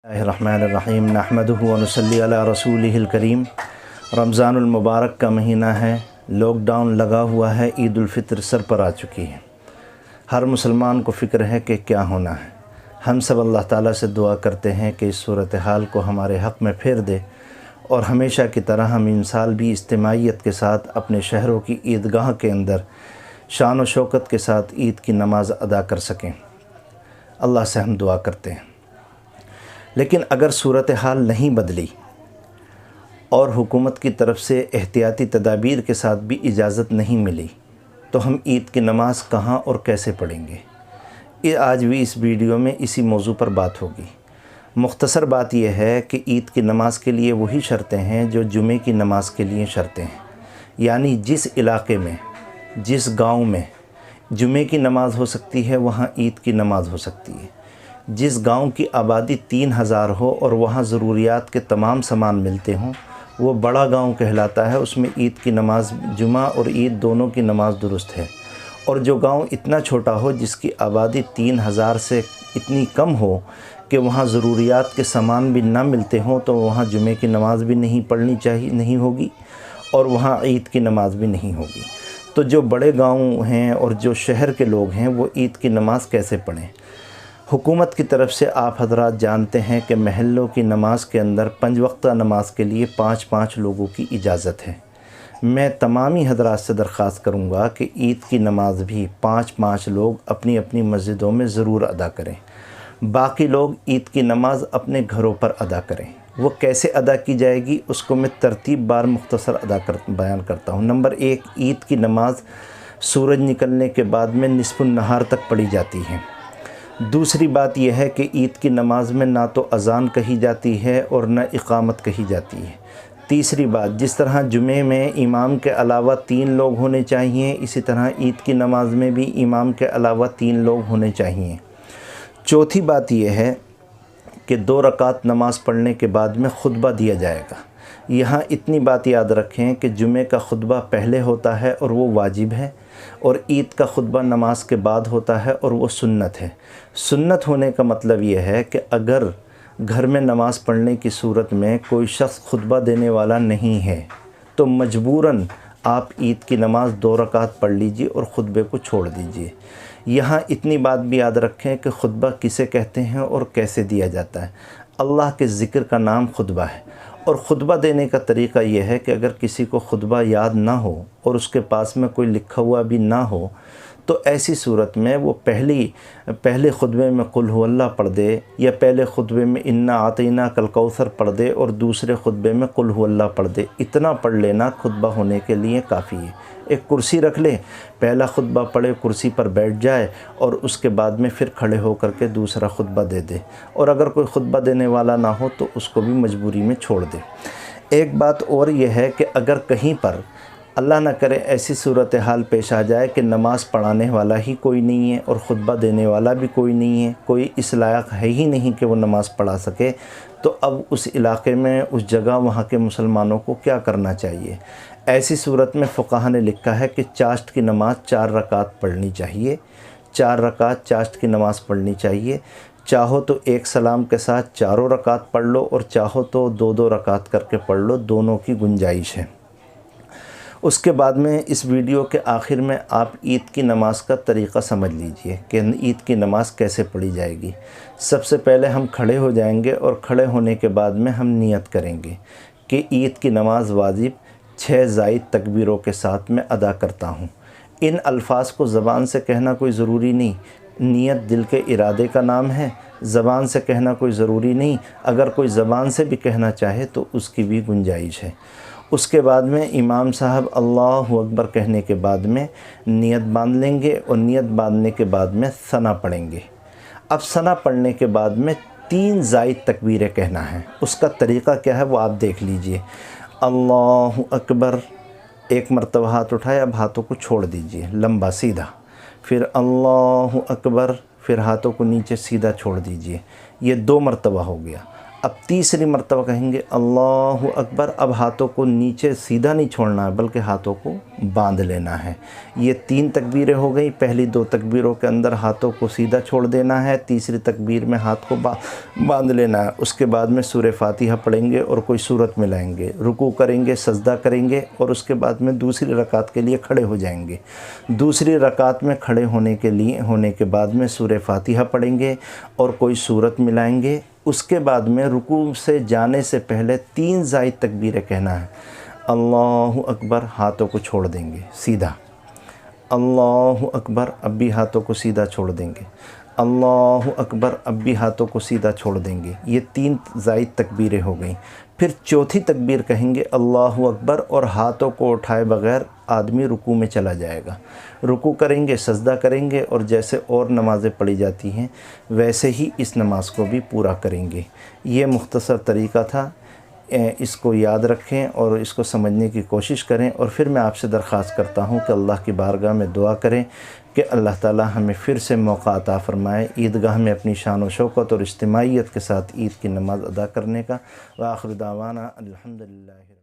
الرحمن نحمدہ ونصلی علی رسولہ الکریم۔ رمضان المبارک کا مہینہ ہے، لاک ڈاؤن لگا ہوا ہے، عید الفطر سر پر آ چکی ہے۔ ہر مسلمان کو فکر ہے کہ کیا ہونا ہے۔ ہم سب اللہ تعالیٰ سے دعا کرتے ہیں کہ اس صورتحال کو ہمارے حق میں پھیر دے اور ہمیشہ کی طرح ہم ان سال بھی اجتماعیت کے ساتھ اپنے شہروں کی عیدگاہ کے اندر شان و شوکت کے ساتھ عید کی نماز ادا کر سکیں۔ اللہ سے ہم دعا کرتے ہیں۔ لیکن اگر صورتحال نہیں بدلی اور حکومت کی طرف سے احتیاطی تدابیر کے ساتھ بھی اجازت نہیں ملی تو ہم عید کی نماز کہاں اور کیسے پڑھیں گے؟ یہ آج بھی اس ویڈیو میں اسی موضوع پر بات ہوگی۔ مختصر بات یہ ہے کہ عید کی نماز کے لیے وہی شرطیں ہیں جو جمعے کی نماز کے لیے شرطیں ہیں، یعنی جس علاقے میں، جس گاؤں میں جمعے کی نماز ہو سکتی ہے وہاں عید کی نماز ہو سکتی ہے۔ جس گاؤں کی آبادی 3000 ہو اور وہاں ضروریات کے تمام سامان ملتے ہوں وہ بڑا گاؤں کہلاتا ہے، اس میں عید کی نماز، جمعہ اور عید دونوں کی نماز درست ہے۔ اور جو گاؤں اتنا چھوٹا ہو جس کی آبادی 3000 سے اتنی کم ہو کہ وہاں ضروریات کے سامان بھی نہ ملتے ہوں تو وہاں جمعے کی نماز بھی نہیں ہوگی اور وہاں عید کی نماز بھی نہیں ہوگی۔ تو جو بڑے گاؤں ہیں اور جو شہر کے لوگ ہیں وہ عید کی نماز کیسے پڑھیں؟ حکومت کی طرف سے آپ حضرات جانتے ہیں کہ محلوں کی نماز کے اندر 5 وقتہ نماز کے لیے 5 لوگوں کی اجازت ہے۔ میں تمامی حضرات سے درخواست کروں گا کہ عید کی نماز بھی 5 لوگ اپنی اپنی مسجدوں میں ضرور ادا کریں۔ باقی لوگ عید کی نماز اپنے گھروں پر ادا کریں۔ وہ کیسے ادا کی جائے گی اس کو میں ترتیب بار مختصر بیان کرتا ہوں۔ نمبر 1، عید کی نماز سورج نکلنے کے بعد میں نصف النہار تک پڑھی جاتی ہے۔ دوسری بات یہ ہے کہ عید کی نماز میں نہ تو اذان کہی جاتی ہے اور نہ اقامت کہی جاتی ہے۔ تیسری بات، جس طرح جمعے میں امام کے علاوہ 3 لوگ ہونے چاہیے، اسی طرح عید کی نماز میں بھی امام کے علاوہ 3 لوگ ہونے چاہیے۔ چوتھی بات یہ ہے کہ 2 رکعت نماز پڑھنے کے بعد میں خطبہ دیا جائے گا۔ یہاں اتنی بات یاد رکھیں کہ جمعے کا خطبہ پہلے ہوتا ہے اور وہ واجب ہے، اور عید کا خطبہ نماز کے بعد ہوتا ہے اور وہ سنت ہے۔ سنت ہونے کا مطلب یہ ہے کہ اگر گھر میں نماز پڑھنے کی صورت میں کوئی شخص خطبہ دینے والا نہیں ہے تو مجبوراً آپ عید کی نماز 2 رکعت پڑھ لیجئے اور خطبے کو چھوڑ دیجئے۔ یہاں اتنی بات بھی یاد رکھیں کہ خطبہ کسے کہتے ہیں اور کیسے دیا جاتا ہے۔ اللہ کے ذکر کا نام خطبہ ہے، اور خطبہ دینے کا طریقہ یہ ہے کہ اگر کسی کو خطبہ یاد نہ ہو اور اس کے پاس میں کوئی لکھا ہوا بھی نہ ہو تو ایسی صورت میں وہ پہلے خطبے میں قل هو اللہ پڑھ دے، یا پہلے خطبے میں انا اعطیناک الکوثر پڑھ دے اور دوسرے خطبے میں قل هو اللہ پڑھ دے۔ اتنا پڑھ لینا خطبہ ہونے کے لیے کافی ہے۔ ایک کرسی رکھ لے، پہلا خطبہ پڑھے، کرسی پر بیٹھ جائے اور اس کے بعد میں پھر کھڑے ہو کر کے دوسرا خطبہ دے دے، اور اگر کوئی خطبہ دینے والا نہ ہو تو اس کو بھی مجبوری میں چھوڑ دے۔ ایک بات اور یہ ہے کہ اگر کہیں پر اللہ نہ کرے ایسی صورتحال پیش آ جائے کہ نماز پڑھانے والا ہی کوئی نہیں ہے اور خطبہ دینے والا بھی کوئی نہیں ہے، کوئی اس لائق ہے ہی نہیں کہ وہ نماز پڑھا سکے، تو اب اس علاقے میں، اس جگہ، وہاں کے مسلمانوں کو کیا کرنا چاہیے؟ ایسی صورت میں فقہا نے لکھا ہے کہ چاشت کی نماز 4 رکعت پڑھنی چاہیے۔ 4 رکعت چاشت کی نماز پڑھنی چاہیے۔ چاہو تو ایک سلام کے ساتھ 4 رکعت پڑھ لو اور چاہو تو 2 رکعت کر کے پڑھ لو، دونوں کی گنجائش ہے۔ اس کے بعد میں اس ویڈیو کے آخر میں آپ عید کی نماز کا طریقہ سمجھ لیجئے کہ عید کی نماز کیسے پڑھی جائے گی۔ سب سے پہلے ہم کھڑے ہو جائیں گے اور کھڑے ہونے کے بعد میں ہم نیت کریں گے کہ عید کی نماز واجب 6 زائد تکبیروں کے ساتھ میں ادا کرتا ہوں۔ ان الفاظ کو زبان سے کہنا کوئی ضروری نہیں، نیت دل کے ارادے کا نام ہے، زبان سے کہنا کوئی ضروری نہیں۔ اگر کوئی زبان سے بھی کہنا چاہے تو اس کی بھی گنجائش ہے۔ اس کے بعد میں امام صاحب اللہ اکبر کہنے کے بعد میں نیت باندھ لیں گے، اور نیت باندھنے کے بعد میں ثنا پڑھیں گے۔ اب ثنا پڑھنے کے بعد میں 3 زائد تکبیریں کہنا ہے۔ اس کا طریقہ کیا ہے وہ آپ دیکھ لیجئے۔ اللہ اکبر، ایک مرتبہ ہاتھ اٹھائے، اب ہاتھوں کو چھوڑ دیجئے لمبا سیدھا، پھر اللہ اکبر، پھر ہاتھوں کو نیچے سیدھا چھوڑ دیجئے۔ یہ 2 مرتبہ ہو گیا۔ اب تیسری مرتبہ کہیں گے اللہ اکبر۔ اب ہاتھوں کو نیچے سیدھا نہیں چھوڑنا ہے بلکہ ہاتھوں کو باندھ لینا ہے۔ یہ 3 تکبیریں ہو گئی۔ پہلی 2 تکبیروں کے اندر ہاتھوں کو سیدھا چھوڑ دینا ہے، تیسری تکبیر میں ہاتھ کو باندھ لینا ہے۔ اس کے بعد میں سورہ فاتحہ پڑھیں گے اور کوئی سورت ملائیں گے، رکوع کریں گے، سجدہ کریں گے اور اس کے بعد میں دوسری رکعت کے لیے کھڑے ہو جائیں گے۔ دوسری رکعت میں کھڑے ہونے کے بعد میں سورہ فاتحہ پڑھیں گے اور کوئی سورت ملائیں گے۔ اس کے بعد میں رکوع سے جانے سے پہلے 3 زائد تکبیریں کہنا ہے۔ اللہ اکبر، ہاتھوں کو چھوڑ دیں گے سیدھا۔ اللہ اکبر، اب بھی ہاتھوں کو سیدھا چھوڑ دیں گے۔ اللہ اکبر، اب بھی ہاتھوں کو سیدھا چھوڑ دیں گے۔ یہ 3 زائد تکبیریں ہو گئیں۔ پھر چوتھی تکبیر کہیں گے اللہ اکبر اور ہاتھوں کو اٹھائے بغیر آدمی رکوع میں چلا جائے گا۔ رکوع کریں گے، سجدہ کریں گے اور جیسے اور نمازیں پڑھی جاتی ہیں ویسے ہی اس نماز کو بھی پورا کریں گے۔ یہ مختصر طریقہ تھا، اس کو یاد رکھیں اور اس کو سمجھنے کی کوشش کریں۔ اور پھر میں آپ سے درخواست کرتا ہوں کہ اللہ کی بارگاہ میں دعا کریں کہ اللہ تعالی ہمیں پھر سے موقع عطا فرمائے عیدگاہ میں اپنی شان و شوکت اور اجتماعیت کے ساتھ عید کی نماز ادا کرنے کا۔ وآخر دعوانا الحمدللہ۔